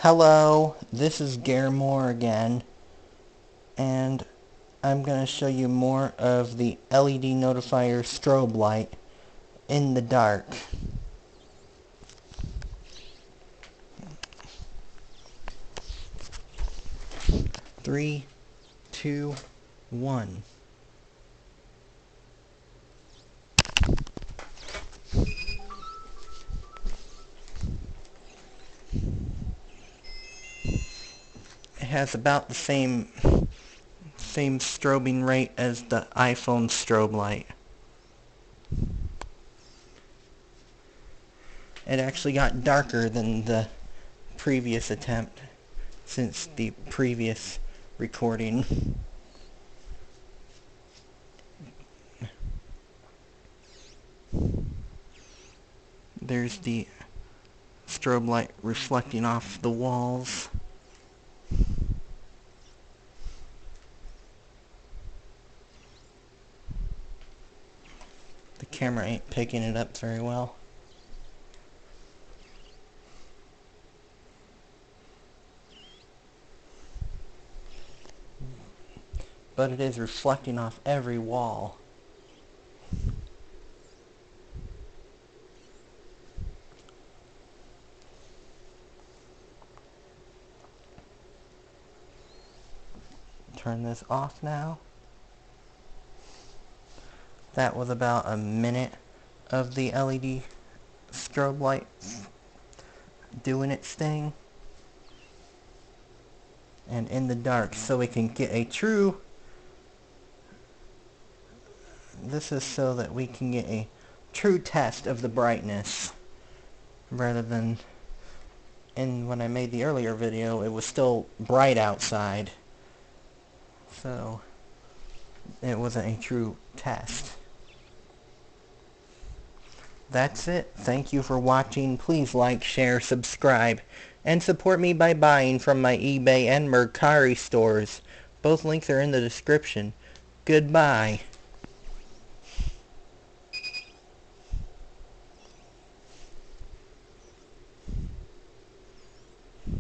Hello, this is Moore again, and I'm going to show you more of the LED notifier strobe light in the dark. Three, two, one. It has about the same strobing rate as the iPhone strobe light. It actually got darker than the previous attempt since the previous recording. There's the strobe light reflecting off the walls. The camera ain't picking it up very well. But it is reflecting off every wall. Turn this off now. That was about a minute of the LED strobe light doing its thing. And in the dark, so we can get a true... This is so that we can get a true test of the brightness. Rather than... when I made the earlier video, it was still bright outside. So, it wasn't a true test. That's it. Thank you for watching. Please like, share, subscribe, and support me by buying from my eBay and Mercari stores. Both links are in the description. Goodbye.